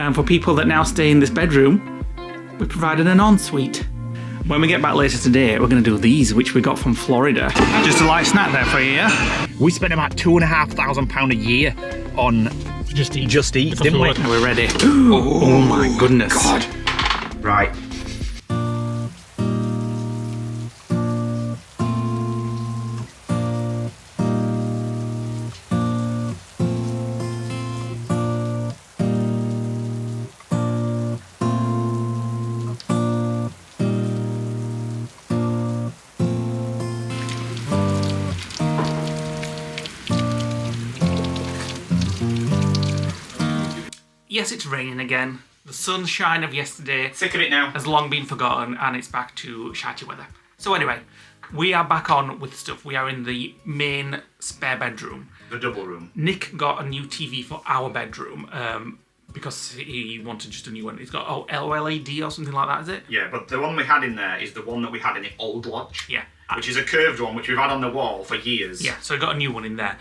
And for people that now stay in this bedroom, we provided an ensuite. When we get back later today, we're going to do these, which we got from Florida. Just a light snack there for you, yeah? We spent about £2,500 a year on Just Eat, didn't we? And we're ready. Oh my goodness. God. Right. Yes, it's raining again. The sunshine of yesterday Sick of it now. has long been forgotten, and it's back to shitey weather. So anyway, we are back on with stuff. We are in the main spare bedroom. The double room. Nick got a new TV for our bedroom because he wanted just a new one. It's got OLED or something like that, is it? Yeah, but the one we had in there is the one that we had in the old lodge. Yeah. Which is a curved one, which we've had on the wall for years. Yeah, so I got a new one in there.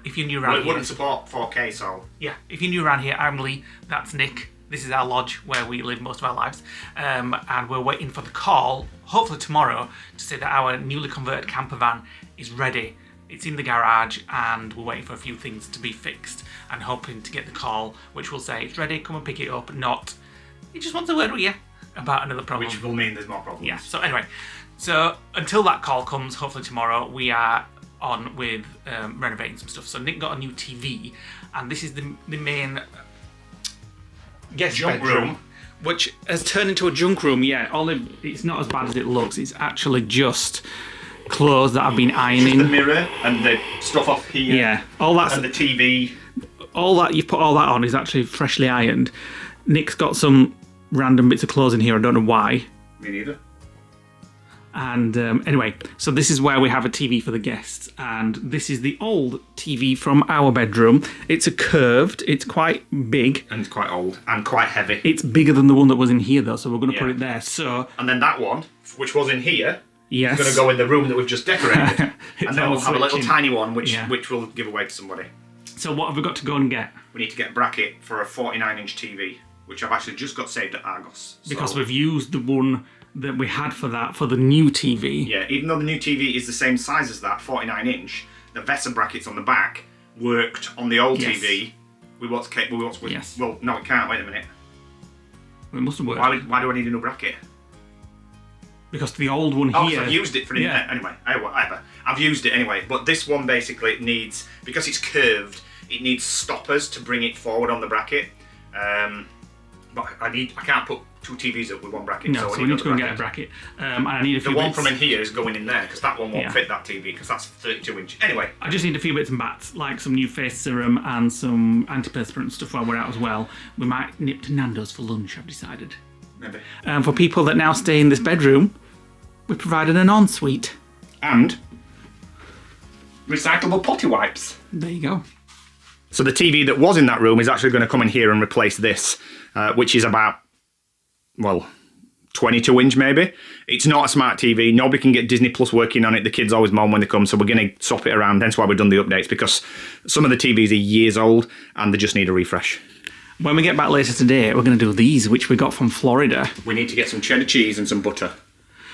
If you're new around Well, it here... wouldn't support 4K, so... Yeah, if you're new around here, I'm Lee, that's Nick. This is our lodge where we live most of our lives. And we're waiting for the call, hopefully tomorrow, to say that our newly converted camper van is ready. It's in the garage and we're waiting for a few things to be fixed and hoping to get the call, which will say, it's ready, come and pick it up. Not, he just wants a word with you about another problem. Which will mean there's more problems. Yeah, so anyway, so until that call comes, hopefully tomorrow, we are on with renovating some stuff. So Nick got a new TV, and this is the main guest Junk bedroom, room. which has turned into a junk room. Yeah, it's not as bad as it looks. It's actually just clothes that I've been ironing. The mirror and the stuff off here. Yeah, all that. And the TV. All that you've put all that on is actually freshly ironed. Nick's got some random bits of clothes in here. I don't know why. Me neither. And anyway, so this is where we have a TV for the guests, and this is the old TV from our bedroom. It's a curved, it's quite big. And it's quite old and quite heavy. It's bigger than the one that was in here though, so we're going to put it there. So, and then that one, which was in here, yes, is going to go in the room that we've just decorated. And then we'll have a little switching. tiny one, which we'll give away to somebody. So what have we got to go and get? We need to get a bracket for a 49-inch TV, which I've actually just got saved at Argos. Because we've used the one that we had for that, for the new TV. Yeah, even though the new TV is the same size as that, 49-inch, the VESA brackets on the back worked on the old TV. Yes. Well, no, it can't. Wait a minute. It must have worked. Why do I need a new bracket? Because the old one Oh, here... so I've used it for internet. Anyway, whatever. I've used it anyway. But this one basically needs, because it's curved, it needs stoppers to bring it forward on the bracket. But I can't put two TVs up with one bracket. No, so we need to go and get a bracket. And I need a few The one bits. from in here is going in there, because that one won't fit that TV, because that's 32-inch. Anyway. I just need a few bits and bats, like some new face serum and some antiperspirant stuff while we're out as well. We might nip to Nando's for lunch, I've decided. Maybe. For people that now stay in this bedroom, we provided an ensuite. And recyclable potty wipes. There you go. So the TV that was in that room is actually going to come in here and replace this, which is about, well, 22-inch maybe. It's not a smart TV. Nobody can get Disney Plus working on it. The kids always moan when they come, so we're going to swap it around. Hence why we've done the updates, because some of the TVs are years old and they just need a refresh. When we get back later today, we're going to do these, which we got from Florida. We need to get some cheddar cheese and some butter.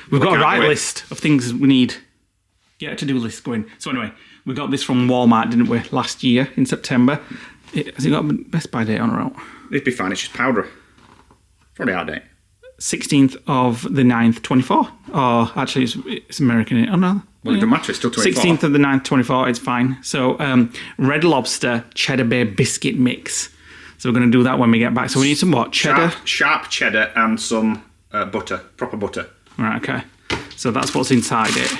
We've got a right list of things we need. Get a to-do list going. So anyway, we got this from Walmart, didn't we, last year in September. Has it got a Best Buy date on or out? It'd be fine, it's just powder. It's already out of date. 16th of the 9th, 24. Oh, actually, it's American. Oh, no. Well, it doesn't matter, it's still 24. 16th of the 9th, 24, it's fine. So, Red Lobster Cheddar Bay Biscuit Mix. So we're going to do that when we get back. So we need some what? Cheddar? Sharp cheddar and some butter, proper butter. Right, okay. So that's what's inside it.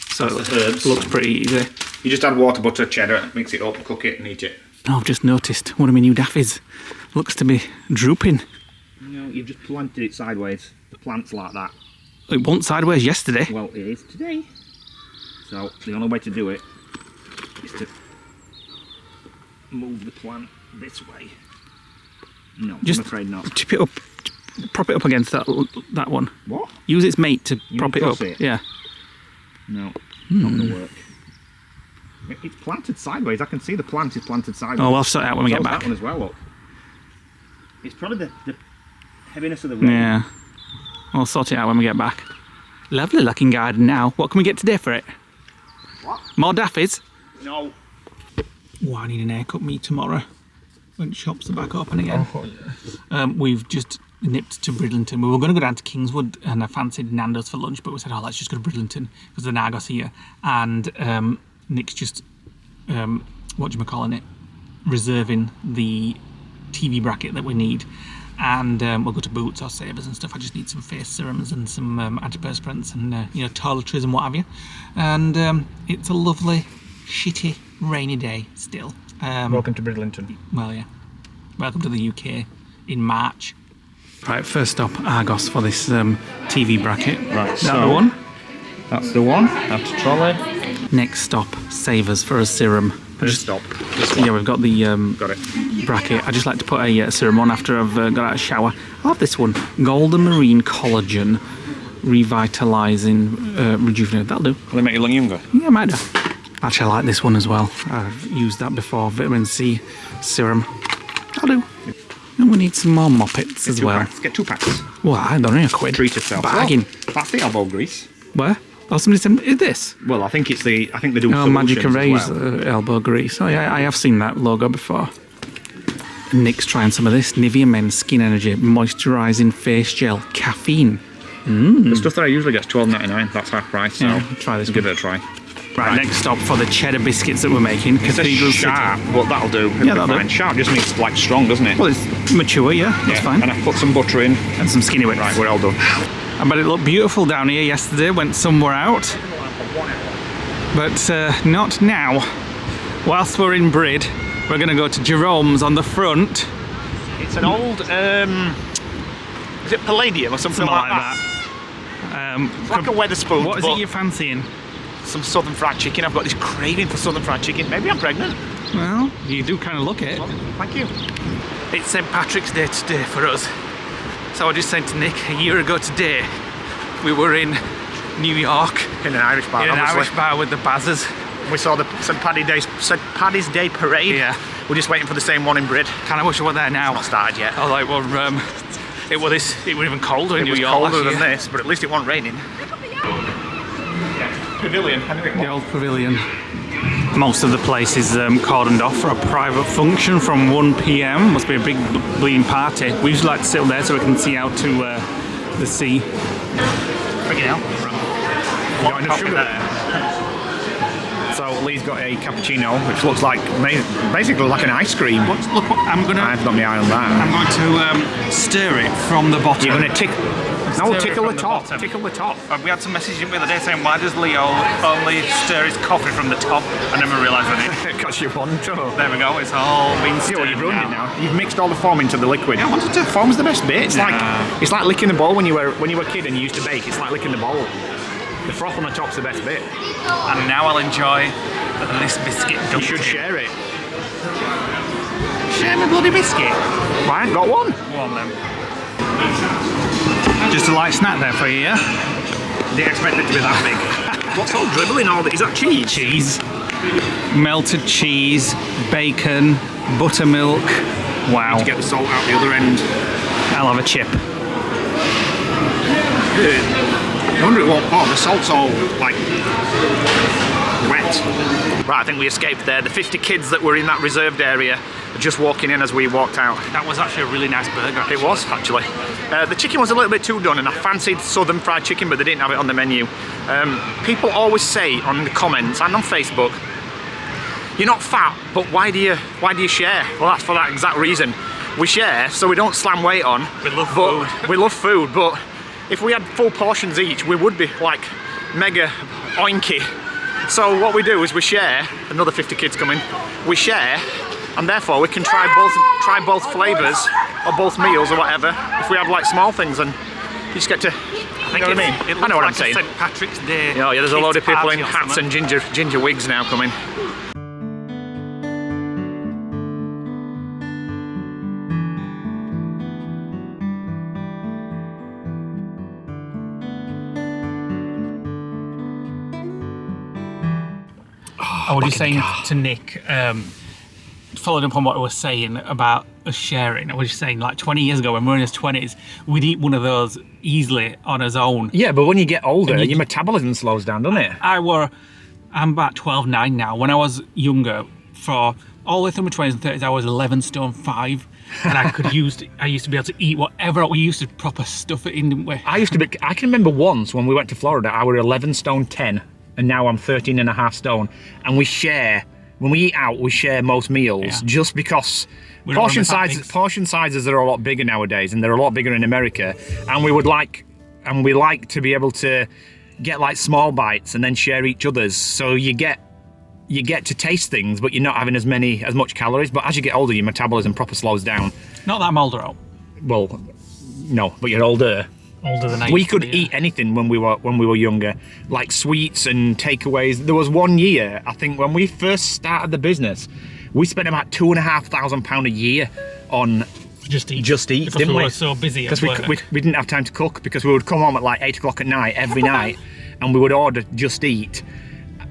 So that's the herbs. Looks pretty easy. You just add water, butter, cheddar, mix it up, cook it and eat it. Oh, I've just noticed one of my new daffies looks to be drooping. No, you've just planted it sideways. The plant's like that. It wasn't sideways yesterday. Well, it is today. So the only way to do it is to move the plant this way. No, just I'm afraid not. Tip it up, prop it up against that one. What? Use its mate to prop it up. Yeah. No, not going to work. It's planted sideways. I can see the plant is planted sideways. Oh, well, I'll sort it out when we get back. That one as well, look. It's probably the heaviness of the rain. Yeah. We'll sort it out when we get back. Lovely looking garden now. What can we get today for it? What? More daffies? No. Oh, I need an haircut me tomorrow when shops are back open again. We've just nipped to Bridlington. We were going to go down to Kingswood and I fancied Nando's for lunch, but we said, oh, let's just go to Bridlington because the Nargos here. And Nick's just, reserving the TV bracket that we need. And we'll go to Boots or Sabres and stuff. I just need some face serums and some antiperspirants and toiletries and what have you. And it's a lovely, shitty, rainy day still. Welcome to Bridlington. Well, yeah. Welcome to the UK in March. Right, first stop Argos for this TV bracket. Right, Is that the one? That's the one. After trolley. Next stop, Savers for a serum. First stop. Yeah, we've got the Got it. bracket. I just like to put a serum on after I've got out of the shower. I love this one. Golden Marine Collagen Revitalising Rejuvenate. That'll do. Will they make you look younger? Yeah, might do. Actually, I like this one as well. I've used that before. Vitamin C serum. That'll do. And we need some more moppets as well. Packs. Get 2 packs. Well, I don't know, a quid. Treat yourself. Bargain. Oh, that's the elbow grease. Where? Oh, somebody said, is this? Well, I think they do Oh, Magic solutions Erase as well. elbow grease. Oh, yeah, I have seen that logo before. Nick's trying some of this. Nivea Men Skin Energy Moisturising Face Gel. Caffeine. The stuff that I usually get is $12.99. That's half price. So Yeah, try this give one. it a try. Right, next stop for the cheddar biscuits that we're making. It's a Cathedral sharp, City. but that'll do. Yeah, that'll do. Sharp just means like strong, doesn't it? Well, it's mature, yeah, that's fine. And I've put some butter in. And some skinny whips. Right, we're all done. I bet it looked beautiful down here yesterday. Went somewhere out. But not now. Whilst we're in Brid, we're going to go to Jerome's on the front. It's an old, is it Palladium or something like that? It's like a Weatherspoon. What is it you're fancying? Some southern fried chicken. I've got this craving for southern fried chicken. Maybe I'm pregnant. Well, you do kind of look it. Well, thank you. It's St Patrick's Day today for us. So I just said to Nick, a year ago today, we were in New York. In an Irish bar, In an obviously. Irish bar with the Bazzers. We saw the St Paddy's Day parade. Yeah. We're just waiting for the same one in Brid. Kind of wish I were there now. Not started yet. I was like, well, it was even colder in New It was York colder last than year. this, but at least it wasn't raining. Pavilion. The old pavilion. Most of the place is cordoned off for a private function from 1 PM. Must be a big bleeding party. We usually like to sit up there so we can see out to the sea. Bring it out. Got enough sugar there. So Lee's got a cappuccino, which looks like basically like an ice cream. Look, I'm going I've got my eye on that. to stir it from the bottom. You're going to Stir it tickle from the the top. bottom. Tickle the top. We had some messages the other day saying, why does Leo only stir his coffee from the top? I never realised that. Because you want to. There we go, it's all been stirred. Yeah, well, you've ruined it now. You've mixed all the foam into the liquid. Yeah, I wanted to. Foam's the best bit. It's Nah. like licking the bowl when you were a kid and you used to bake. It's like licking the bowl. The froth on the top's the best bit. And now I'll enjoy this biscuit. You should share it. Share my bloody biscuit. Well, I ain't got one. One then. Just a light snack there for you, yeah? Didn't expect it to be that big. What's all dribbling all that? Is that cheese? Cheese. Melted cheese, bacon, buttermilk. Wow. To get the salt out the other end. I'll have a chip. I wonder what. Oh, the salt's all like wet. Right, I think we escaped there. The 50 kids that were in that reserved area are just walking in as we walked out. That was actually a really nice burger. It was actually. The chicken was a little bit too done, and I fancied southern fried chicken, but they didn't have it on the menu. People always say on the comments and on Facebook, "You're not fat, but why do you share?" Well, that's for that exact reason. We share so we don't slam weight on. We love food. We love food, but if we had full portions each, we would be like mega oinky. So what we do is we share. Another 50 kids coming. We share, and therefore we can try both flavours or both meals or whatever. If we have like small things, and you just get to. You know what I mean? I know what I'm saying. St Patrick's Day. Yeah, there's a load of people in kids' hats party or and ginger wigs now coming. I was just saying to Nick, following up on what I was saying about us sharing. I was just saying, like 20 years ago when we were in his 20s, we'd eat one of those easily on his own. Yeah, but when you get older, your metabolism slows down, doesn't it? I'm about 12'9" now. When I was younger, for all the way through my 20s and 30s, I was 11 stone 5. And I used to be able to eat whatever. We used to proper stuff it in, didn't we? I can remember once when we went to Florida, I was 11 stone 10, and now I'm 13 and a half stone. And when we eat out, we share most meals just because portion sizes are a lot bigger nowadays, and they're a lot bigger in America. And we like to be able to get like small bites and then share each other's. So you get to taste things, but you're not having as much calories. But as you get older, your metabolism proper slows down. Not that I'm older, out. Well, no, but you're older. Older than I. We could eat anything when we were younger, like sweets and takeaways. There was one year, I think, when we first started the business, we spent about £2,500 a year on just eat, because didn't we? Were so busy. Because we didn't have time to cook, because we would come home at like 8 o'clock at night every night, and we would order Just Eat.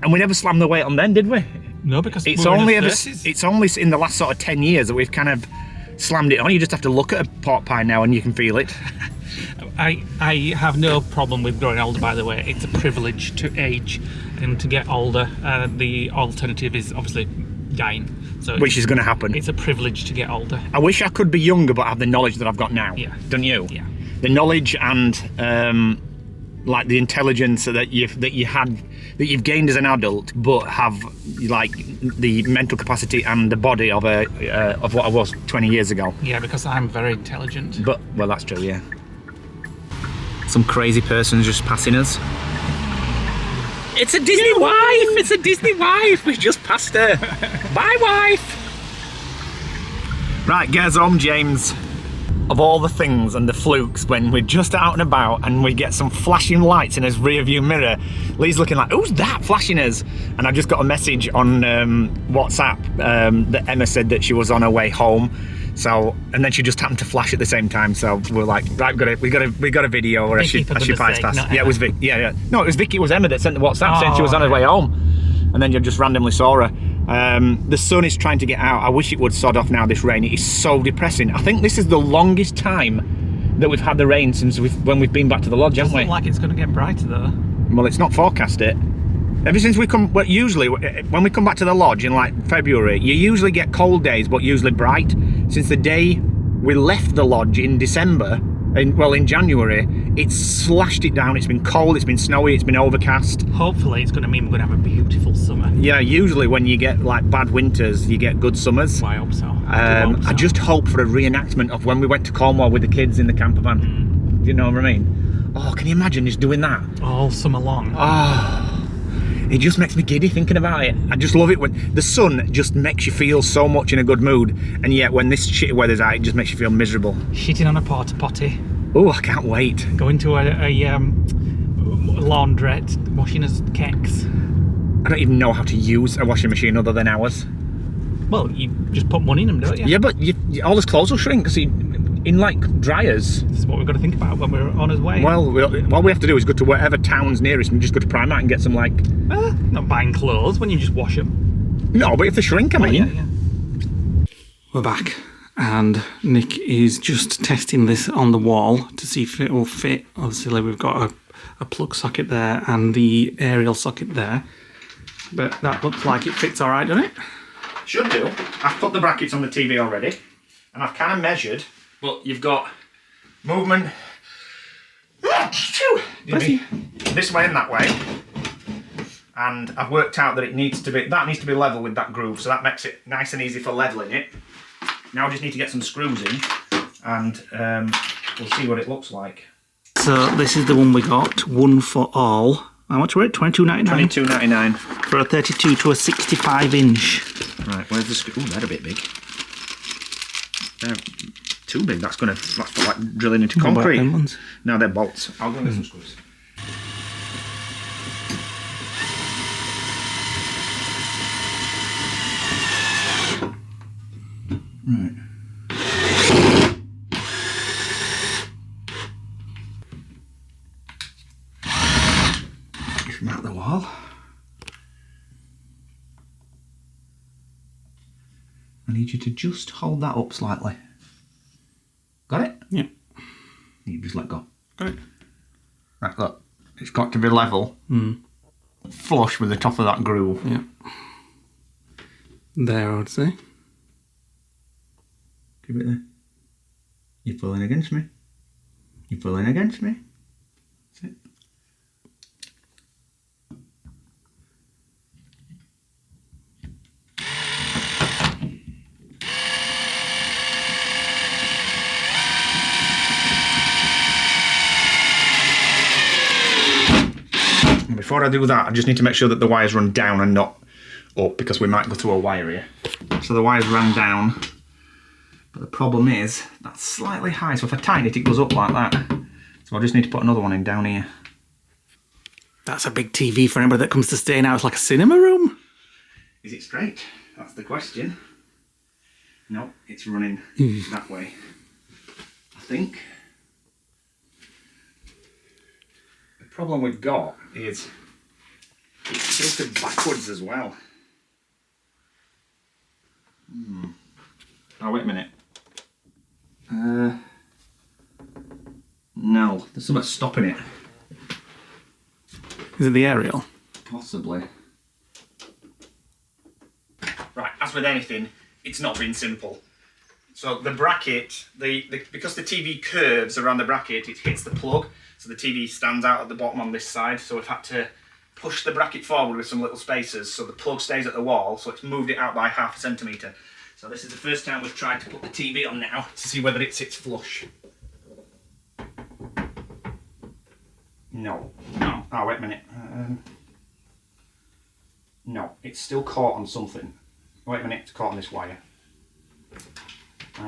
And we never slammed the weight on then, did we? No, because it's only in the last sort of 10 years that we've kind of slammed it on. You just have to look at a pork pie now and you can feel it. I have no problem with growing older, by the way. It's a privilege to age and to get older. The alternative is obviously dying. So which is going to happen. It's a privilege to get older. I wish I could be younger, but have the knowledge that I've got now. Yeah. Don't you? Yeah. The knowledge and like the intelligence that you've gained as an adult, but have like the mental capacity and the body of what I was 20 years ago. Yeah, because I'm very intelligent. But well, that's true. Yeah. Some crazy person's just passing us. It's a Disney wife! It's a Disney wife! We just passed her. Bye, wife! Right, get us home, James. Of all the things and the flukes when we're just out and about and we get some flashing lights in his rear view mirror, Lee's looking like, who's that flashing us? And I just got a message on WhatsApp that Emma said that she was on her way home. So, and then she just happened to flash at the same time. So we're like, right, we got a video where she flies past. Yeah, it was Vic. Yeah. No, it was Vicky. It was Emma that sent the WhatsApp saying she was on her way home, and then you just randomly saw her. The sun is trying to get out. I wish it would sod off now. This rain. It is so depressing. I think this is the longest time that we've had the rain since when we've been back to the lodge, haven't we? Doesn't look like it's going to get brighter though. Well, it's not forecast it. Ever since we come, well, usually when we come back to the lodge in like February, you usually get cold days, but usually bright. Since the day we left the lodge in December, in January, it's slashed it down. It's been cold, it's been snowy, it's been overcast. Hopefully it's going to mean we're going to have a beautiful summer. Yeah, usually when you get like bad winters, you get good summers. Well, I hope so. I just hope for a reenactment of when we went to Cornwall with the kids in the camper van. Do you know what I mean? Oh, can you imagine just doing that? All summer long. Oh. It just makes me giddy thinking about it. I just love it when the sun just makes you feel so much in a good mood, and yet when this shitty weather's out, it just makes you feel miserable. Shitting on a porta potty. Oh, I can't wait. Going to a laundrette, washing his kecks. I don't even know how to use a washing machine other than ours. Well, you just put money in them, don't you? Yeah, but all his clothes will shrink. So in like dryers. This is what we've got to think about when we're on his way. Well, what we have to do is go to whatever town's nearest and just go to Primark and get some like... not buying clothes when you just wash them. No, but if they shrink, I mean. Yeah. We're back and Nick is just testing this on the wall to see if it will fit. Obviously we've got a plug socket there and the aerial socket there. But that looks like it fits all right, doesn't it? Should do. I've put the brackets on the TV already and I've kind of measured. But you've got movement this way and that way, and I've worked out that that needs to be level with that groove, so that makes it nice and easy for leveling it. Now I just need to get some screws in, and we'll see what it looks like. So this is the one we got, one for all. How much were it? $22.99. $22.99 for a 32 to a 65 inch. Right, where's the screw? Oh, they're a bit big. They're too big. That's for like drilling into concrete. No, they're bolts. I'll go and get some screws. Right. Push them out the wall. I need you to just hold that up slightly. Yeah. You just let go. Got it. Right, look. It's got to be level. Flush with the top of that groove. Yeah. There, I would say. Give it there. You're pulling against me. You're pulling against me. That's it. And before I do that, I just need to make sure that the wires run down and not up, because we might go through a wire here. So the wires ran down. But the problem is, that's slightly high, so if I tighten it, it goes up like that. So I just need to put another one in down here. That's a big TV for anybody that comes to stay now. It's like a cinema room. Is it straight? That's the question. No, it's running that way, I think. The problem we've got is it's tilted backwards as well. Oh, wait a minute. No, there's something stopping it. Is it the aerial? Possibly. Right, as with anything, it's not been simple. So the bracket, because the TV curves around the bracket, it hits the plug, so the TV stands out at the bottom on this side, so we've had to push the bracket forward with some little spacers so the plug stays at the wall, so it's moved it out by 0.5 centimetre. So this is the first time we've tried to put the TV on now to see whether it sits flush. No. Oh, wait a minute. No, it's still caught on something. Wait a minute, it's caught on this wire. Wait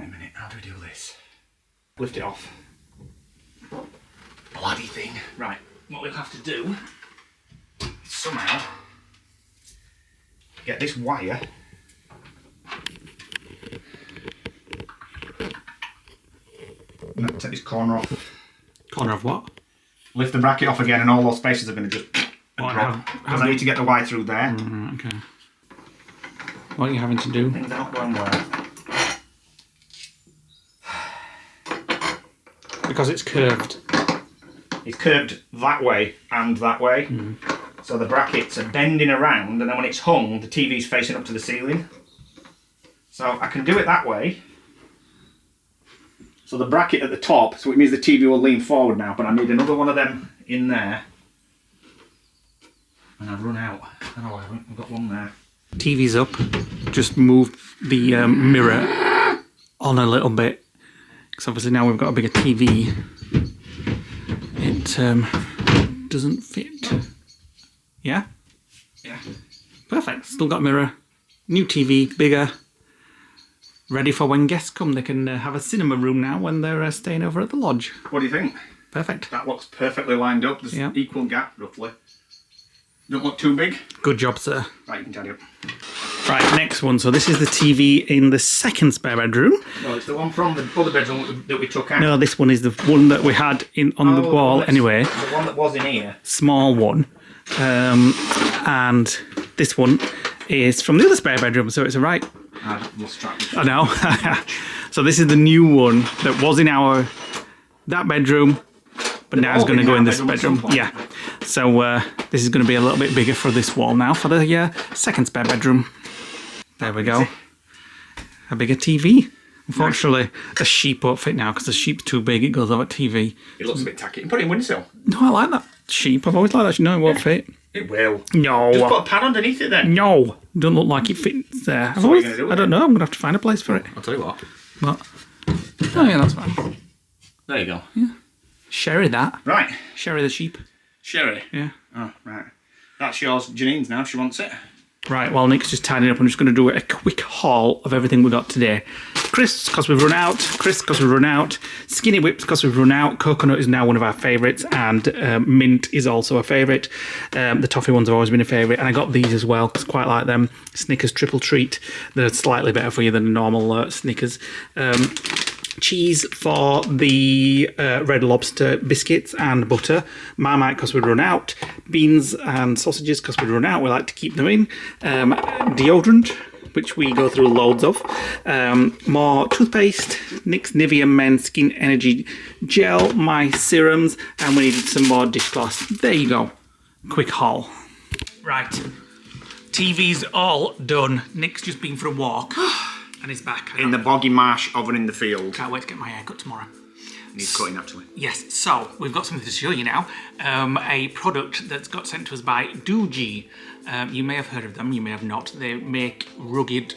a minute, how do we do this? Lift it off. Bloody thing. Right, what we'll have to do is somehow get this wire I'm going to take this corner off. Corner of what? Lift the bracket off again and all those spaces are going to just drop. Because I need to get the wire through there. Okay. What are you having to do? Things are not going well. Because it's curved. It's curved that way and that way. So the brackets are bending around, and then when it's hung, the TV's facing up to the ceiling. So I can do it that way. So the bracket at the top, so it means the TV will lean forward now, but I need another one of them in there. And I've run out. Oh, I haven't. I've got one there. TV's up. Just move the mirror on a little bit. Because obviously now we've got a bigger TV. It doesn't fit. Yeah? Yeah. Perfect. Still got a mirror. New TV, bigger. Ready for when guests come. They can have a cinema room now when they're staying over at the lodge. What do you think? Perfect. That looks perfectly lined up. There's equal gap, roughly. Don't look too big. Good job, sir. Right, you can tidy up. Right, next one. So this is the TV in the second spare bedroom. No, it's the one from the other bedroom that we took out. No, this one is the one that we had on the wall anyway. The one that was in here. Small one. And this one is from the other spare bedroom, so it's a right... I've lost track. I know. So this is the new one that was in that bedroom, but now it's going to go in this bedroom. Yeah. So this is going to be a little bit bigger for this wall now for the second spare bedroom. There we go. A bigger TV. Unfortunately, a sheep won't fit now because the sheep's too big. It goes over TV. It looks a bit tacky. You can put it in windowsill. No, I like that sheep. I've always liked that. No, it won't fit. It will. No. Just put a pad underneath it then. No. Don't look like it fits there. So what are you going to do? I don't know. I'm going to have to find a place for it. I'll tell you what. What? Oh, yeah, that's fine. There you go. Yeah. Sherry that. Right. Sherry the sheep. Sherry? Yeah. Oh, right. That's yours. Janine's now. She wants it. Right, well, Nick's just tidying up. I'm just going to do a quick haul of everything we got today. Crisps, because we've run out. Crisps, because we've run out. Skinny Whips, because we've run out. Coconut is now one of our favourites. And mint is also a favourite. The toffee ones have always been a favourite. And I got these as well, because I quite like them. Snickers Triple Treat. They're slightly better for you than normal Snickers. Cheese for the Red Lobster biscuits and butter. Marmite because we'd run out. Beans and sausages because we'd run out. We like to keep them in. Deodorant which we go through loads of. More toothpaste, Nick's Nivea Men Skin Energy Gel, my serums, and we needed some more dishcloths. There you go. Quick haul. Right. TV's all done. Nick's just been for a walk and he's back. In the boggy marsh oven in the field. Can't wait to get my hair cut tomorrow. Needs cutting, actually. Yes, so we've got something to show you now. A product that's got sent to us by DOOGEE. You may have heard of them, you may have not. They make rugged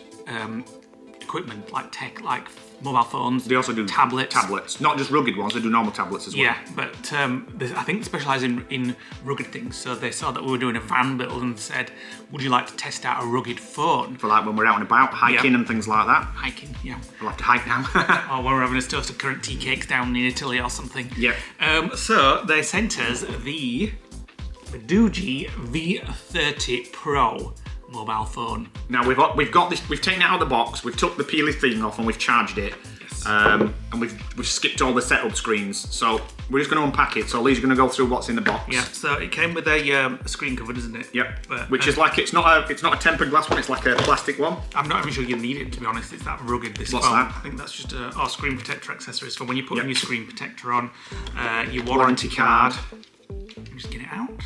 equipment, like tech, like mobile phones. They also do tablets. Not just rugged ones, they do normal tablets as well. Yeah, but I think they specialise in rugged things. So they saw that we were doing a van build and said, would you like to test out a rugged phone? For like when we're out and about, hiking and things like that. Hiking, yeah. We'll have to hike now. Or when we're having a toast of currant tea cakes down in Italy or something. Yeah. So they sent us the DOOGEE V30 Pro mobile phone. Now we've got this. We've taken it out of the box. We've took the peely thing off and we've charged it. Yes. And we've skipped all the setup screens. So we're just going to unpack it. So Lee's going to go through what's in the box. Yeah. So it came with a screen cover, doesn't it? Yep. But, which is like it's not a tempered glass one. It's like a plastic one. I'm not even sure you need it, to be honest. It's that rugged. This What's phone. that? I think that's just our screen protector accessories for when you put your screen protector on. Your warranty card. Just get it out.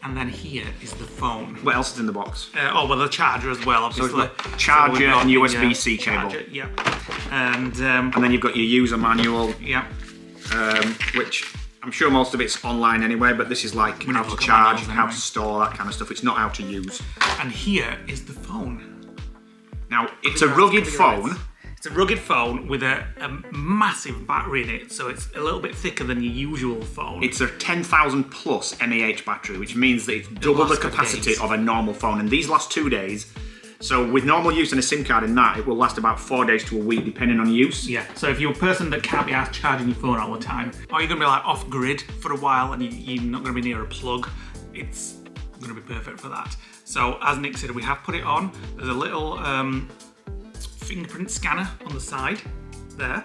And then here is the phone. What else is in the box? The charger as well, obviously. So charger and USB-C cable. Yeah. And then you've got your user manual. Yeah. Which I'm sure most of it's online anyway, but this is like how to charge, how to store, that kind of stuff. It's not how to use. And here is the phone. Now, it's a rugged phone. It's a rugged phone with a massive battery in it, so it's a little bit thicker than your usual phone. It's a 10,000 plus mAh battery, which means that it's double the capacity of a normal phone, and these last 2 days. So with normal use and a SIM card in that, it will last about 4 days to a week, depending on use. Yeah, so if you're a person that can't be asked charging your phone all the time, or you're going to be like off grid for a while and you're not going to be near a plug, it's going to be perfect for that. So as Nick said, we have put it on. There's a little fingerprint scanner on the side there,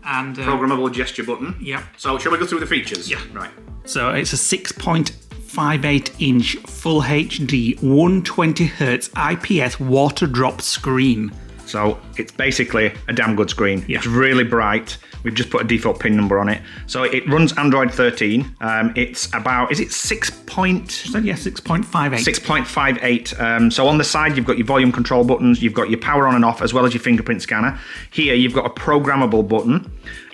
and programmable gesture button. Yeah. So shall we go through the features? Yeah. Right. So it's a 6.58-inch Full HD 120Hz IPS Waterdrop screen. So it's basically a damn good screen. Yeah. It's really bright. We've just put a default pin number on it. So it runs Android 13. It's about, is it 6.58? 6.58. So on the side, you've got your volume control buttons, you've got your power on and off, as well as your fingerprint scanner. Here, you've got a programmable button.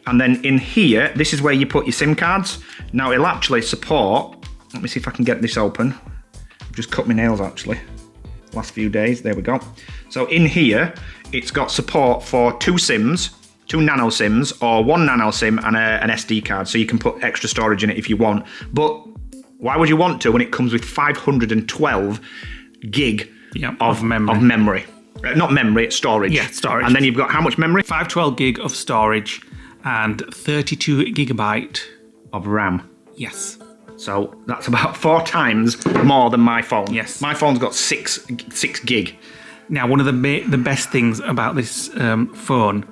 And then in here, this is where you put your SIM cards. Now, it'll actually support, let me see if I can get this open. I've just cut my nails, actually. Last few days, there we go. So in here, it's got support for 2 SIMs, 2 nano SIMs, or 1 nano SIM and an SD card, so you can put extra storage in it if you want. But why would you want to when it comes with 512 gig of memory? Not memory, it's storage. Yeah, storage. And then you've got how much memory? 512 gig of storage and 32 gigabyte of RAM. Yes. So that's about 4 times more than my phone. Yes. My phone's got 6 gig. Now, one of the best things about this phone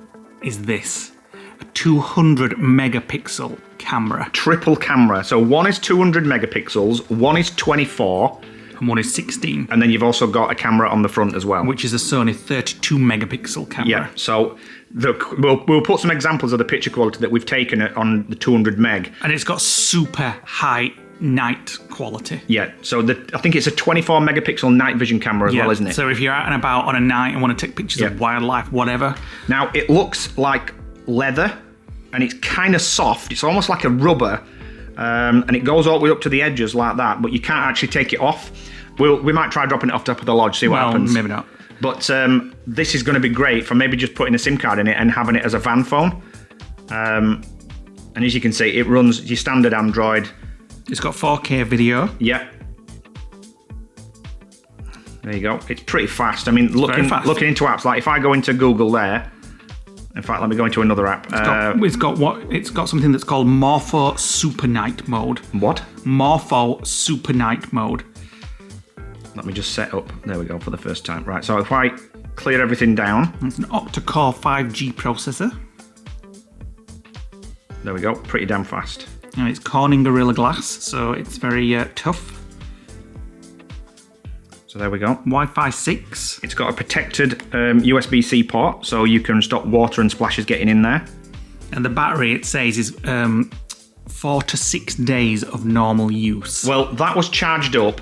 is this. A 200 megapixel camera. Triple camera. So one is 200 megapixels, one is 24. And one is 16. And then you've also got a camera on the front as well. Which is a Sony 32 megapixel camera. Yeah, so we'll put some examples of the picture quality that we've taken on the 200 meg. And it's got super high night quality. Yeah, so I think it's a 24 megapixel night vision camera as well, isn't it? So if you're out and about on a night and want to take pictures of wildlife, whatever. Now, it looks like leather and it's kind of soft. It's almost like a rubber. And it goes all the way up to the edges like that, but you can't actually take it off. We might try dropping it off top of the lodge, see what happens. Maybe not. But this is going to be great for maybe just putting a SIM card in it and having it as a van phone. And as you can see, it runs your standard Android. It's got 4K video. Yeah. There you go. It's pretty fast. I mean, looking into apps, like if I go into Google there, in fact, let me go into another app. It's got something that's called Morpho Super Night Mode. What? Morpho Super Night Mode. Let me just set up. There we go for the first time. Right, so if I clear everything down. It's an octa-core 5G processor. There we go. Pretty damn fast. And it's Corning Gorilla Glass, so it's very tough. So there we go. Wi-Fi 6. It's got a protected USB-C port, so you can stop water and splashes getting in there. And the battery, it says, is 4 to 6 days of normal use. Well, that was charged up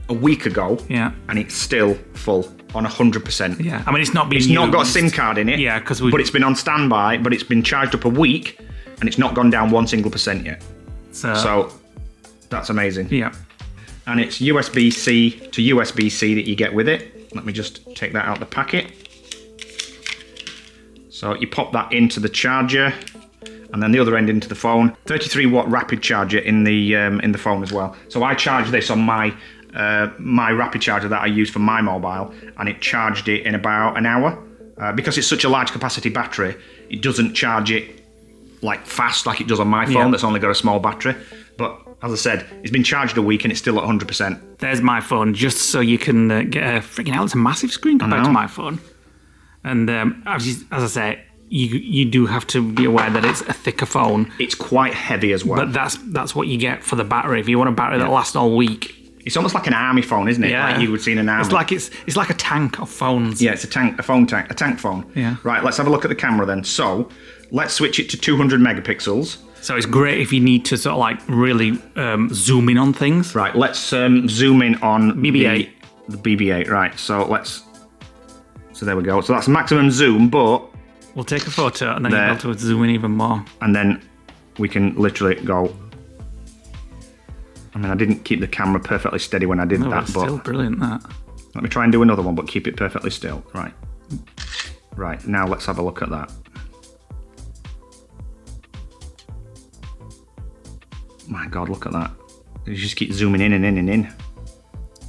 a week ago. Yeah. And it's still full on 100%. Yeah. I mean, it's not been It's used. not got a SIM card in it. Yeah, because But it's been on standby, but it's been charged up a week, and it's not gone down 1 single percent yet. So that's amazing. Yeah. And it's USB-C to USB-C that you get with it. Let me just take that out of the packet. So you pop that into the charger, and then the other end into the phone. 33 watt rapid charger in the phone as well. So I charge this on my rapid charger that I use for my mobile, and it charged it in about an hour. Because it's such a large capacity battery, it doesn't charge it like fast like it does on my phone that's only got a small battery. But as I said, it's been charged a week and it's still at 100%. There's my phone, just so you can get a freaking hell. It's a massive screen compared to my phone. And as I say, you do have to be aware that it's a thicker phone. It's quite heavy as well. But that's what you get for the battery. If you want a battery that lasts all week. It's almost like an army phone, isn't it? Yeah. Like you would see in an army. It's like a tank of phones. Yeah, it's a tank phone. Yeah. Right, let's have a look at the camera then. So, let's switch it to 200 megapixels. So it's great if you need to sort of like really zoom in on things. Right, let's zoom in on BB-8. The BB-8, right. So there we go. So that's maximum zoom, but... We'll take a photo and then you'll be able to zoom in even more. And then we can literally go... I mean, I didn't keep the camera perfectly steady when I did that, but... still brilliant, that. Let me try and do another one, but keep it perfectly still. Right. Right, now let's have a look at that. My God, look at that. You just keep zooming in and in and in.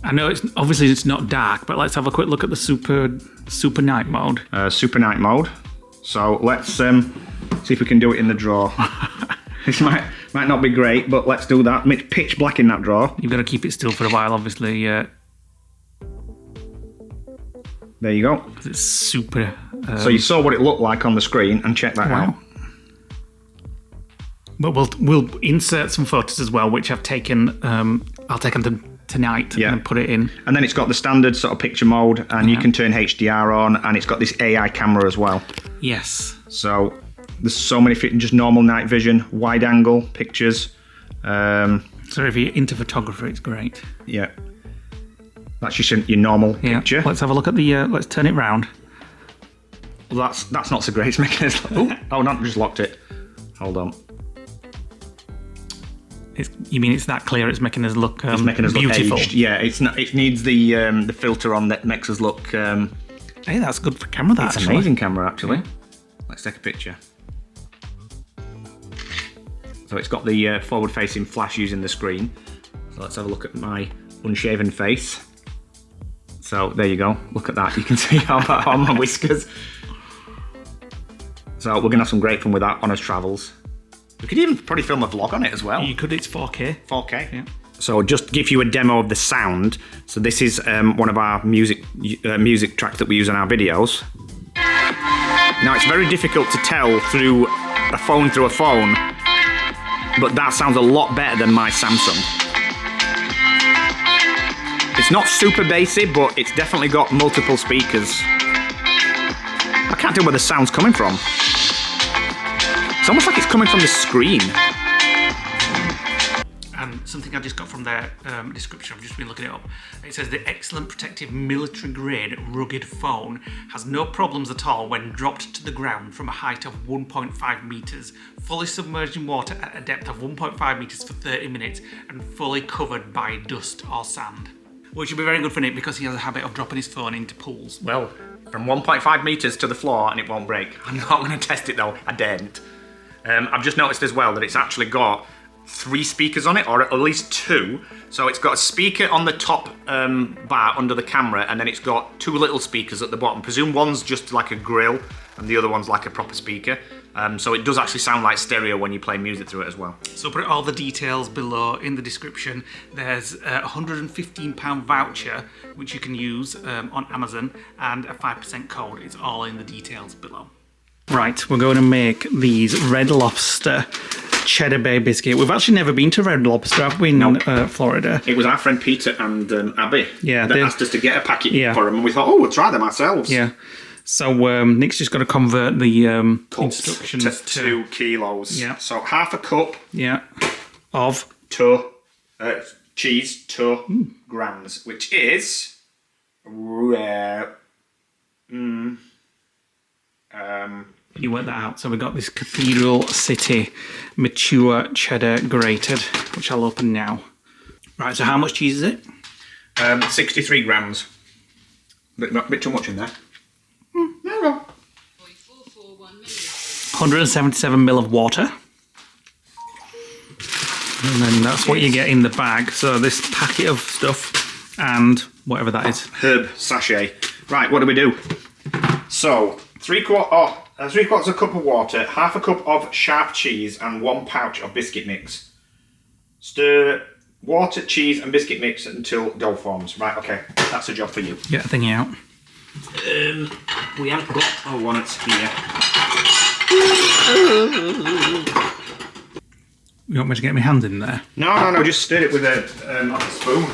I know it's not dark, but let's have a quick look at the super night mode. Super night mode. So let's see if we can do it in the drawer. This might not be great, but let's do that. It's pitch black in that drawer. You've got to keep it still for a while, obviously. There you go. Because it's super... so you saw what it looked like on the screen, and check that out. But we'll insert some photos as well, which I've taken. I'll take them tonight and put it in. And then it's got the standard sort of picture mode, and you can turn HDR on, and it's got this AI camera as well. Yes. So there's so many just normal night vision, wide angle pictures. So if you're into photography, it's great. Yeah. That's just your normal picture. Let's have a look at the. Let's turn it round. Well, that's not so great. It's making us. Oh, not just locked it. Hold on. You mean it's that clear? It's making us look it's making us beautiful. Look aged. Yeah, it's not. It needs the filter on that makes us look. Hey, that's good for camera. That's an amazing camera, actually. Let's take a picture. So it's got the forward-facing flash using the screen. So let's have a look at my unshaven face. So there you go. Look at that. You can see all my whiskers. So we're gonna have some great fun with that on our travels. We could even probably film a vlog on it as well. You could, it's 4K. 4K. Yeah. So just to give you a demo of the sound. So this is one of our music tracks that we use in our videos. Now it's very difficult to tell through a phone, but that sounds a lot better than my Samsung. It's not super bassy, but it's definitely got multiple speakers. I can't tell where the sound's coming from. It's almost like it's coming from the screen. And something I just got from their description, I've just been looking it up. It says the excellent protective military grade rugged phone has no problems at all when dropped to the ground from a height of 1.5 meters, fully submerged in water at a depth of 1.5 meters for 30 minutes, and fully covered by dust or sand. Which would be very good for Nick because he has a habit of dropping his phone into pools. Well, from 1.5 meters to the floor and it won't break. I'm not going to test it though. I daren't. I've just noticed as well that it's actually got 3 speakers on it, or at least 2. So it's got a speaker on the top bar under the camera, and then it's got 2 little speakers at the bottom. Presume one's just like a grill, and the other one's like a proper speaker. So it does actually sound like stereo when you play music through it as well. So put all the details below in the description. There's a £115 voucher which you can use on Amazon, and a 5% code. It's all in the details below. Right, we're going to make these red lobster cheddar bay biscuit. We've actually never been to Red Lobster, have we, in Florida? It was our friend Peter and Abby that asked us to get a packet for them, and we thought, oh, we'll try them ourselves. Yeah. So Nick's just got to convert the instructions to 2 kilos. Yeah. So half a cup. Yeah. Of cheese, 2 grams, which is you work that out. So we've got this Cathedral City mature cheddar grated, which I'll open now. Right. So how much cheese is it? 63 grams. Bit too much in there. No. 177 ml of water. And then that's what you get in the bag. So this packet of stuff and whatever that is. Herb sachet. Right, what do we do? So, 3/4 a cup of water, half a cup of sharp cheese, and 1 pouch of biscuit mix. Stir water, cheese, and biscuit mix until dough forms. Right, okay, that's a job for you. Get the thingy out. We haven't got one that's here. You want me to get my hands in there? No, just stir it with a spoon.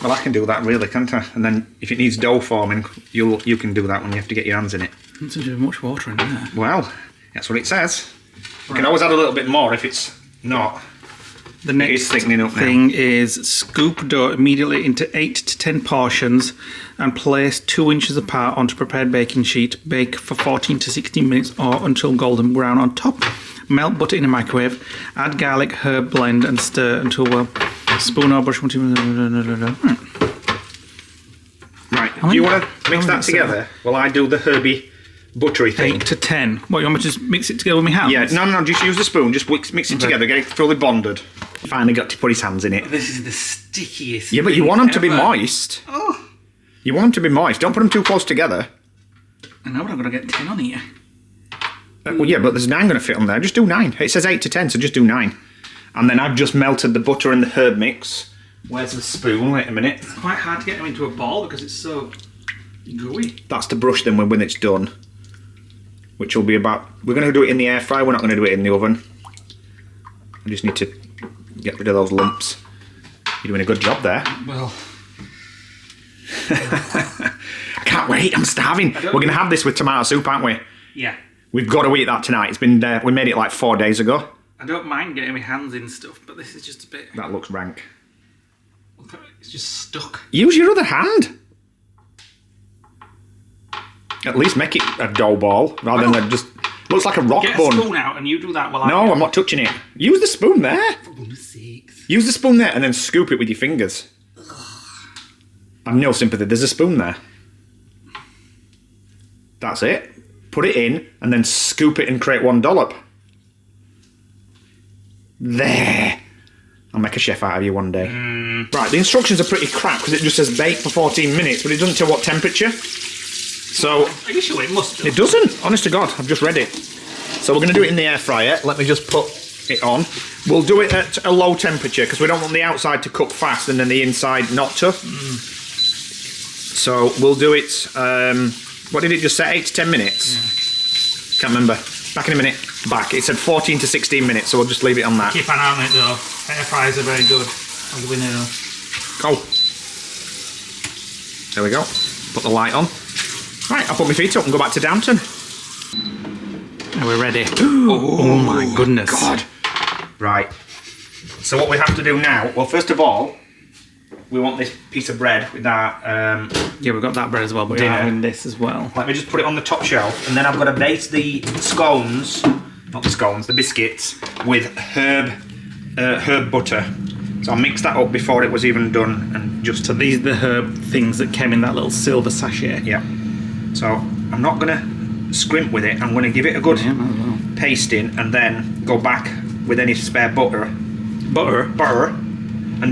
Well, I can do that really, can't I? And then if it needs dough forming, you can do that when you have to get your hands in it. Not too much water in there. Well, that's what it says. You can always add a little bit more if it's not. The next thing is scoop dough immediately into 8 to 10 portions and place 2 inches apart onto prepared baking sheet. Bake for 14 to 16 minutes or until golden brown on top. Melt butter in a microwave. Add garlic, herb blend and stir until well. Spoon or brush. Right. Do you want to mix that together? Well, I do the herby buttery thing. 8 to 10. What, you want me to just mix it together with my hands? Yeah, no, just use the spoon. Just mix it together. Get it fully bonded. Finally got to put his hands in it. This is the stickiest. Yeah, but you want them to be moist. Oh. You want them to be moist. Don't put them too close together. I know, but I'm going to get 10 on here. Well, yeah, but there's 9 going to fit on there. Just do 9. It says 8 to 10, so just do 9. And then I've just melted the butter and the herb mix. Where's the spoon? Wait a minute. It's quite hard to get them into a ball because it's so gooey. That's to brush them when it's done. Which will be about... We're going to do it in the air fryer. We're not going to do it in the oven. I just need to get rid of those lumps. You're doing a good job there. Well... I can't wait. I'm starving. We're going to have this with tomato soup, aren't we? Yeah. We've got to eat that tonight. It's been we made it like 4 days ago. I don't mind getting my hands in stuff, but this is just a bit... That looks rank. It's just stuck. Use your other hand. At least make it a dough ball rather than just... Looks like a rock bun. Get a spoon out and you do that while I... No, I'm not touching it. Use the spoon there. For goodness sakes. Use the spoon there and then scoop it with your fingers. I've no sympathy. There's a spoon there. That's it. Put it in and then scoop it and create 1 dollop. There. I'll make a chef out of you one day. Right, the instructions are pretty crap because it just says bake for 14 minutes, but it doesn't tell what temperature. So... Are you sure it must do? It doesn't. Honest to God, I've just read it. So we're going to do it in the air fryer. Let me just put it on. We'll do it at a low temperature because we don't want the outside to cook fast and then the inside not to. So we'll do it... what did it just say? 8 to 10 minutes? Yeah. Can't remember. Back in a minute. Back. It said 14 to 16 minutes, so we'll just leave it on that. Keep an eye on it though. Air fryers are very good. I'll go in there. Go. There we go. Put the light on. Right, I'll put my feet up and go back to Downton. Are we ready? Oh my goodness. God. Right. So what we have to do now, well, first of all, we want this piece of bread with our... yeah, we've got that bread as well, but we're having this as well. Let me just put it on the top shelf, and then I've got to base the scones, not the scones, the biscuits, with herb butter. So I'll mix that up before it was even done, and just... So these are the herb things that came in that little silver sachet. Yeah. So I'm not going to scrimp with it. I'm going to give it a good pasting, and then go back with any spare butter, and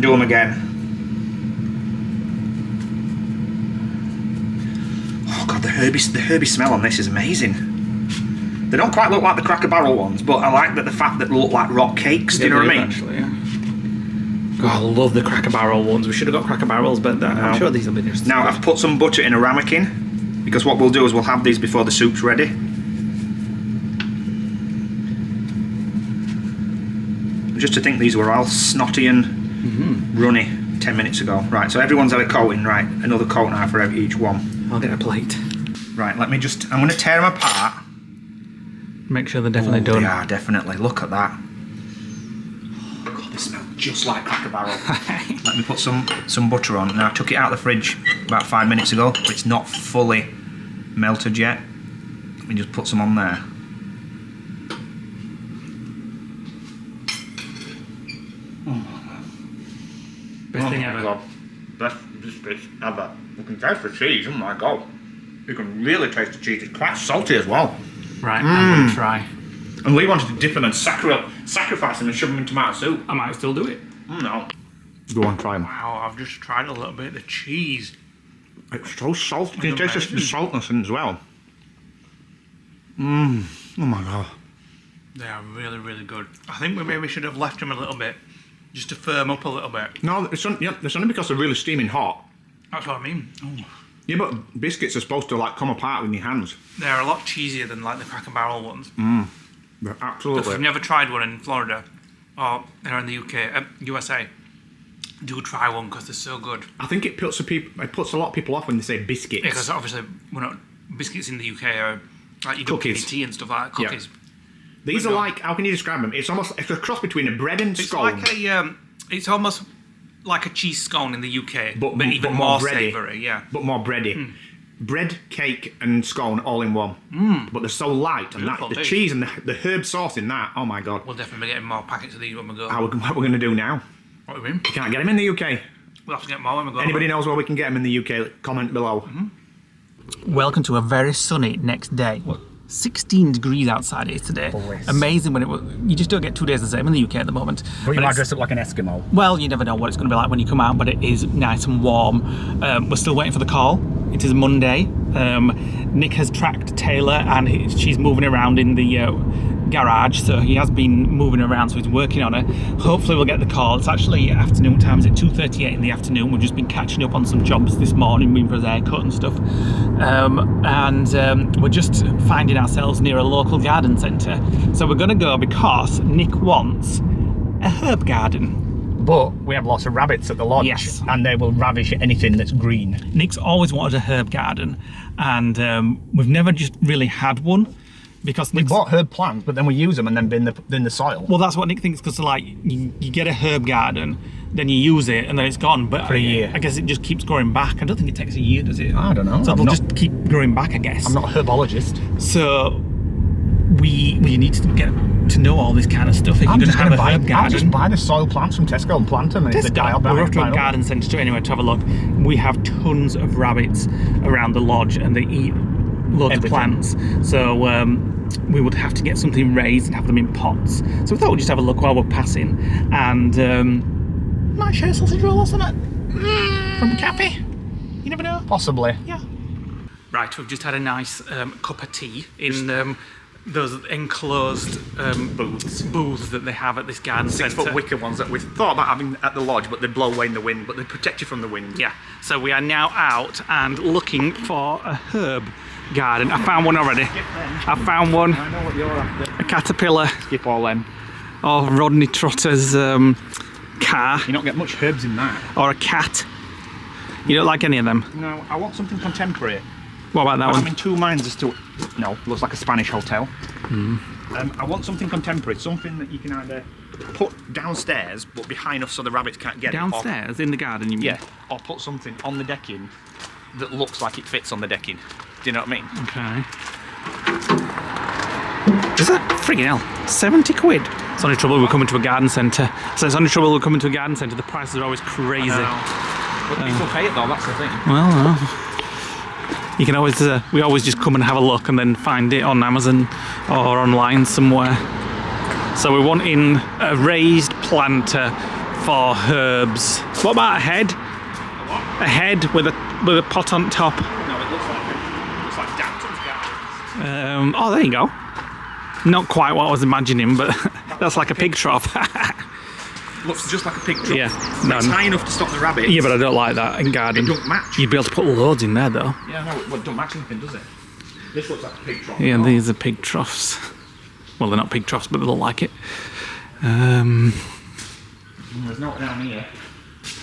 do them again. Oh God, the herby smell on this is amazing. They don't quite look like the Cracker Barrel ones, but I like the fact that they look like rock cakes. Do you know what I mean? Actually, yeah. God, I love the Cracker Barrel ones. We should have got Cracker Barrels, but I'm sure these will be just... Now, I've put some butter in a ramekin, because what we'll do is we'll have these before the soup's ready. Just to think these were all snotty and runny 10 minutes ago. Right, so everyone's had a coating, right? Another coat now for each one. I'll get a plate. Right, let me just, I'm going to tear them apart. Make sure they're definitely done. They are, definitely. Look at that. Oh, God, they smell just like Cracker Barrel. Let me put some butter on. Now, I took it out of the fridge about 5 minutes ago, but it's not fully melted yet. Let me just put some on there. Best thing ever. God. Best biscuits ever. You can taste the cheese, oh my God. You can really taste the cheese. It's quite salty as well. Right, I'm going to try. And we wanted to dip them and sacrifice them and shove them in tomato soup. I might still do it. No. Go on, try them. Wow, I've just tried a little bit of the cheese. It's so salty. Can you taste the saltness in as well? Oh my God. They are really, really good. I think we maybe should have left them a little bit, just to firm up a little bit. No, it's only because they're really steaming hot. That's what I mean. Oh. Yeah, but biscuits are supposed to like come apart with your hands. They're a lot cheesier than like the Cracker Barrel ones. They're absolutely. If you've never tried one in Florida or here in the UK, USA, do try one because they're so good. I think it puts a lot of people off when they say biscuits. Yeah, because obviously we're not biscuits in the UK are like you do tea and stuff like that. Cookies. Yeah. These are like, how can you describe them? It's a cross between a bread and scone. It's like it's almost like a cheese scone in the UK, but even more bready. savoury, yeah. But more bready. Bread, cake, and scone all in one. But they're so light, and the cheese and the herb sauce in that. Oh my God! We'll definitely be getting more packets of these when we go. What we're going to do now? What do you mean? You can't get them in the UK. We'll have to get more when we go. Anybody knows where we can get them in the UK? Comment below. Welcome to a very sunny next day. 16 degrees outside it is today. Bliss. Amazing when you just don't get 2 days the same in the UK at the moment. But you might dress up like an Eskimo. Well, you never know what it's going to be like when you come out, but it is nice and warm. We're still waiting for the call. It is Monday. Nick has tracked Taylor and she's moving around in the garage, so he has been moving around, so he's working on it. Hopefully we'll get the call. It's actually afternoon time. It's at 2:38 in the afternoon. We've just been catching up on some jobs this morning, been for his haircut and stuff. We're just finding ourselves near a local garden centre. So we're going to go because Nick wants a herb garden. But we have lots of rabbits at the lodge, yes, and they will ravish anything that's green. Nick's always wanted a herb garden, and we've never just really had one. Because we bought herb plants, but then we use them and then bin the soil. Well, that's what Nick thinks, because like you get a herb garden, then you use it, and then it's gone. But for a year, I guess it just keeps growing back. I don't think it takes a year, does it? I don't know. So it'll just keep growing back, I guess. I'm not a herbologist. So we need to get to know all this kind of stuff. If you're going to have a herb garden, I'll just buy the soil plants from Tesco and plant them. And if they die, I'll buy them. We're off to a garden centre too, anyway, to have a look. We have tons of rabbits around the lodge, and they eat loads of plants. So we would have to get something raised and have them in pots. So we thought we'd just have a look while we're passing, and might share a sausage roll or something from a cafe. You never know. Possibly. Yeah. Right, we've just had a nice cup of tea in those enclosed booths that they have at this garden centre. 6-foot wicker ones that we thought about having at the lodge, but they blow away in the wind, but they protect you from the wind. Yeah. So we are now out and looking for a herb garden. I found one already. I found one. I know what you're after. A caterpillar. Skip all them. Or Rodney Trotter's car. You don't get much herbs in that. Or a cat. You don't like any of them? No, I want something contemporary. What about that one? I'm in two minds as to... No, looks like a Spanish hotel. I want something contemporary, something that you can either put downstairs, but be high enough so the rabbits can't get downstairs? In the garden, you mean? Yeah, or put something on the decking that looks like it fits on the decking. Do you know what I mean? Okay. Is that friggin' hell? 70 quid? It's only trouble we're coming to a garden centre. So it's only trouble we're coming to a garden centre. The prices are always crazy. But people pay it though, that's the thing. Well, you can always, we always just come and have a look and then find it on Amazon or online somewhere. So we're wanting a raised planter for herbs. What about a head? A head with a pot on top. No, it looks like Danton's gardens. Oh, there you go. Not quite what I was imagining, but that's like a pig trough. Looks just like a pig trough. Yeah. No, it's high enough to stop the rabbits. Yeah, but I don't like that in garden. It don't match. You'd be able to put loads in there, though. Yeah, no, it don't match anything, does it? This looks like a pig trough. Yeah, these are pig troughs. Well, they're not pig troughs, but they look like it. There's not down here.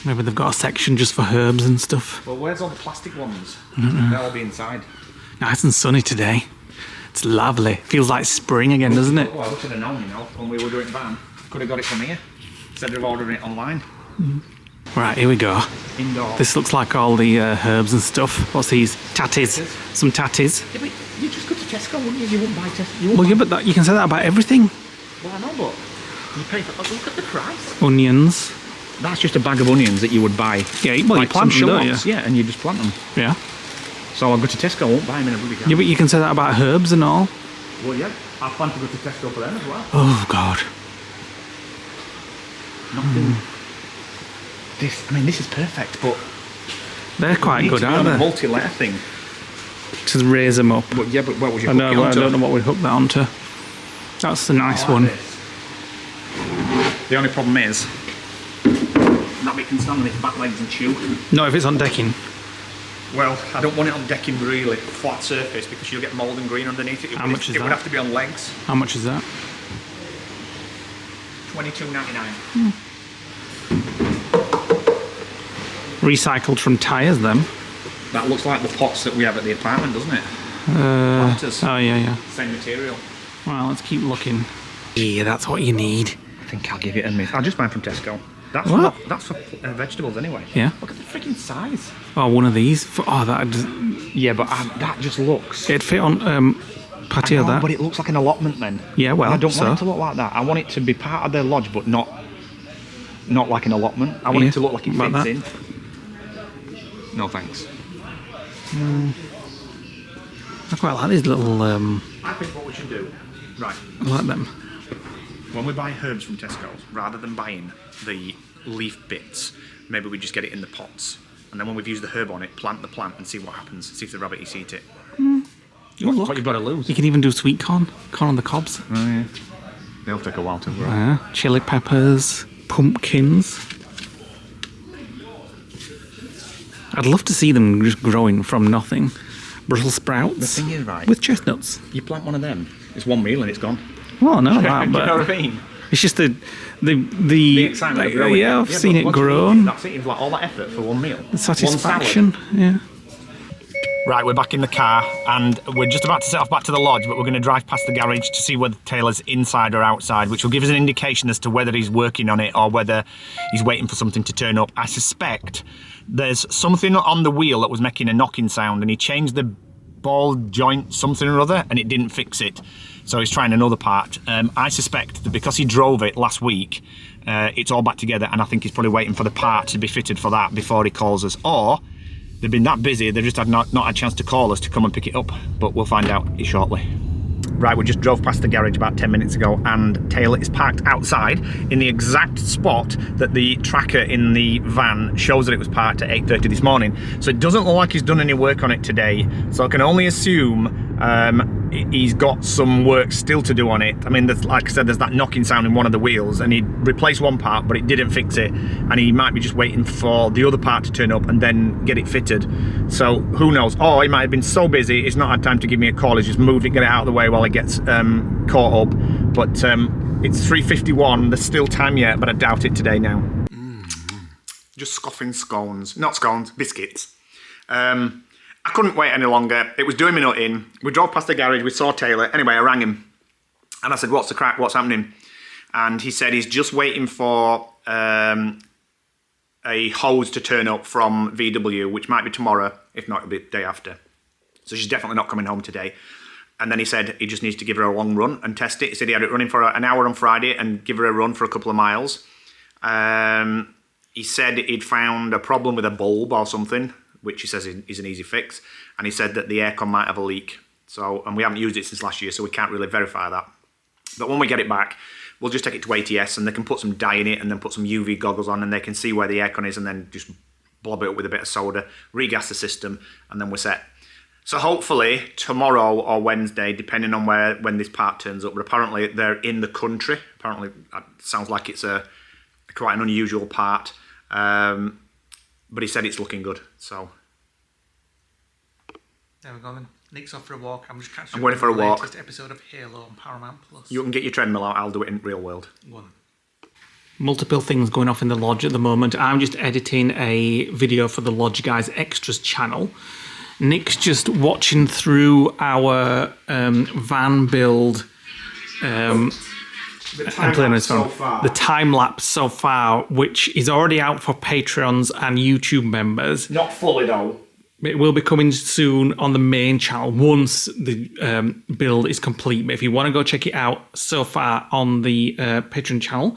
Maybe they've got a section just for herbs and stuff. Well, where's all the plastic ones? They'll all be inside. Nice and sunny today. It's lovely. Feels like spring again, doesn't it? Well, I should have known, when we were doing van. Could have got it from here instead of ordering it online. Right, here we go. Indoor. This looks like all the herbs and stuff. What's these? Tatties. Some tatties. Yeah, but you just go to Tesco, wouldn't you? You wouldn't buy Tesco. Well, yeah, but you can say that about everything. Well, I know, but you pay for... Look at the price. Onions. That's just a bag of onions that you would buy. Yeah, well, like you plant them, don't you? Yeah, and you just plant them. Yeah. So I'll go to Tesco, I won't buy them in a bloody can. Yeah, but you can say that about herbs and all. Well, yeah, I plan to go to Tesco for them as well. Oh, God. Nothing. This is perfect, but... They're quite good, aren't they? A multi-layer thing. To raise them up. But yeah, but what would you I hook it onto? I don't know what we'd hook that onto. That's the nice one. This. The only problem is... that it can stand on its back legs and chew. No, if it's on decking. Well, I don't want it on decking really, flat surface, because you'll get mould and green underneath it. How much is that? It would have to be on legs. How much is that? $22.99. Recycled from tyres, them. That looks like the pots that we have at the apartment, doesn't it? Planters. Oh, yeah. Same material. Well, let's keep looking. Yeah, that's what you need. I think I'll give it a miss. I'll just buy from Tesco. That's What? that's for vegetables anyway. Yeah. Look at the freaking size. Oh, one of these. Oh, that. Yeah, but that just looks... It'd fit on patio, that. But it looks like an allotment then. Yeah, well, And I don't so. want it to look like that. I want it to be part of their lodge, but not like an allotment. I want it to look like it Like fits that. in. No thanks. I quite like these little. I think what we should do, right, I like them. when we buy herbs from Tesco's, rather than buying the leaf bits, maybe we just get it in the pots. And then when we've used the herb on it, plant the plant and see what happens. See if the rabbit eats it. Look. What you've got to lose. You can even do sweet corn. Corn on the cobs. Oh, yeah. They'll take a while to grow. Yeah. Chili peppers. Pumpkins. I'd love to see them just growing from nothing. Brussels sprouts. The thing is, right, with chestnuts. you plant one of them, it's one meal and it's gone. Well, no, Do that, you but know what I mean? it's just the Excitement of growing yeah, it. I've seen but it once you grown. eat it, that's it. It's like all that effort for one meal. The satisfaction. Yeah. Right, we're back in the car and we're just about to set off back to the lodge, but we're going to drive past the garage to see whether Taylor's inside or outside, which will give us an indication as to whether he's working on it or whether he's waiting for something to turn up. I suspect there's something on the wheel that was making a knocking sound and he changed the ball joint something or other and it didn't fix it. So he's trying another part. I suspect that because he drove it last week, it's all back together and I think he's probably waiting for the part to be fitted for that before he calls us. Or they've been that busy, they've just had not had a chance to call us to come and pick it up, but we'll find out shortly. Right, we just drove past the garage about 10 minutes ago and Taylor is parked outside in the exact spot that the tracker in the van shows that it was parked at 8:30 this morning. So it doesn't look like he's done any work on it today. So I can only assume he's got some work still to do on it. I mean, like I said, there's that knocking sound in one of the wheels and he replaced one part, but it didn't fix it. And he might be just waiting for the other part to turn up and then get it fitted. So who knows? Or he might have been so busy, he's not had time to give me a call. He's just moved it, get it out of the way while he gets caught up. But it's 3:51, there's still time yet, but I doubt it today now. Just scoffing scones. Not scones, biscuits. I couldn't wait any longer. It was doing me nutting. We drove past the garage, we saw Taylor. Anyway, I rang him and I said, what's the crack, what's happening? And he said he's just waiting for a hose to turn up from VW, which might be tomorrow, if not, it'll be the day after. So she's definitely not coming home today. And then he said he just needs to give her a long run and test it. He said he had it running for an hour on Friday and give her a run for a couple of miles. He said he'd found a problem with a bulb or something, which he says is an easy fix. And he said that the aircon might have a leak. So, and we haven't used it since last year, so we can't really verify that. But when we get it back, we'll just take it to ATS and they can put some dye in it and then put some UV goggles on and they can see where the aircon is and then just blob it up with a bit of soda, regas the system, and then we're set. So hopefully tomorrow or Wednesday, depending on when this part turns up, but apparently they're in the country. Apparently it sounds like it's quite an unusual part. But he said it's looking good, so. There we go then. Nick's off for a walk. I'm just catching I'm going for a walk. Latest episode of Halo on Paramount Plus. You can get your treadmill out, I'll do it in real world. One. multiple things going off in the lodge at the moment. I'm just editing a video for the Lodge Guys Extras channel. Nick's just watching through our van build. The time lapse so far, which is already out for Patreons and YouTube members. Not fully though. It will be coming soon on the main channel once the build is complete. But if you want to go check it out so far on the Patreon channel,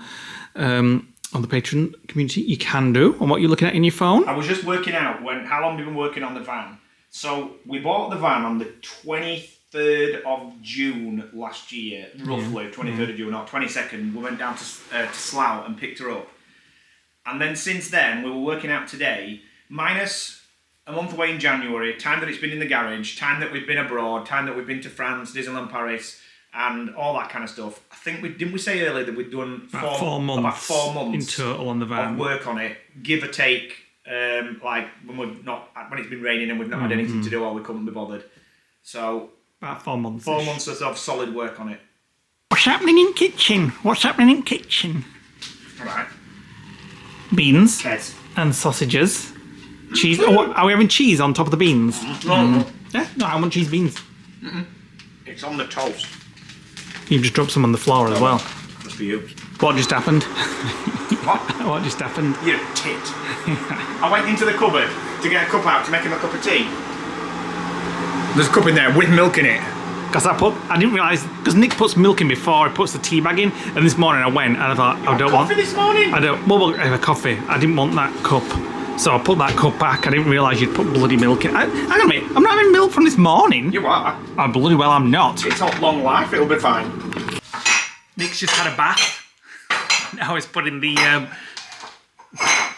on the Patreon community, you can do. And what you're looking at in your phone? I was just working out how long we've been working on the van. So we bought the van on the 23rd of June last year, roughly 23rd of June, or 22nd. We went down to Slough and picked her up. And then since then, we were working out today, minus a month away in January, time that it's been in the garage, time that we've been abroad, time that we've been to France, Disneyland Paris, and all that kind of stuff. I think didn't we say earlier that we'd done about 4 months in total on the van of work on it, give or take. Like when it's been raining and we've not had anything to do or we couldn't be bothered. So about 4 months. 4 months of solid work on it. What's happening in kitchen? What's happening in kitchen? Right. Beans Yes. and sausages. Cheese. Oh, are we having cheese on top of the beans? No. Yeah. No, I want cheese beans. It's on the toast. You've just dropped some on the floor as well. That's for you. What just happened? What? What just happened? You're a tit. I went into the cupboard to get a cup out to make him a cup of tea. There's a cup in there with milk in it. Because I didn't realise, because Nick puts milk in before he puts the tea bag in, and this morning I went and I thought, I don't want... Coffee this morning? Well, I have a coffee. I didn't want that cup. So I put that cup back. I didn't realise you'd put bloody milk in. Hang on a minute, I'm not having milk from this morning. You are. Oh, bloody well I'm not. It's not long life, it'll be fine. Nick's just had a bath. Now he's putting the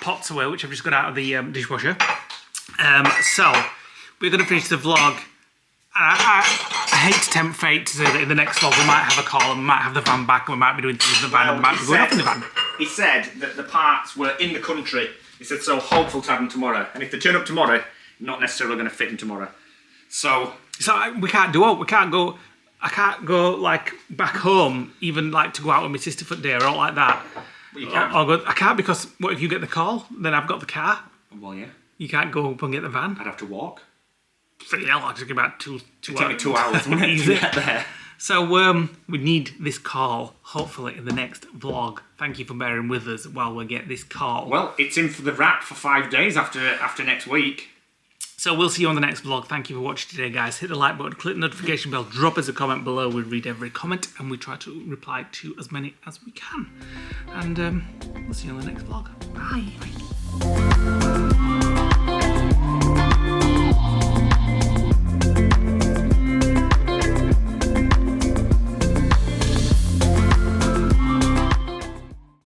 pots away, which I've just got out of the dishwasher. So, we're going to finish the vlog. I hate to tempt fate to say that in the next vlog we might have a call and we might have the van back and we might be doing things in the van and we might be going off in the van. He said that the parts were in the country. He said, so hopeful to have them tomorrow. And if they turn up tomorrow, not necessarily going to fit them tomorrow. So we can't do it. I can't go like back home, even like to go out with my sister for day or all like that. Well, you can't. I can't because what if you get the call? Then I've got the car. Well, yeah. You can't go up and get the van. I'd have to walk. Freaking hell, I'll take about two hours. It'd take me 2 hours to get there. So we need this call, hopefully, in the next vlog. Thank you for bearing with us while we get this call. Well, it's in for the wrap for 5 days after next week. So we'll see you on the next vlog. Thank you for watching today, guys. Hit the like button, click the notification bell, drop us a comment below. We read every comment and we try to reply to as many as we can. And we'll see you on the next vlog. Bye.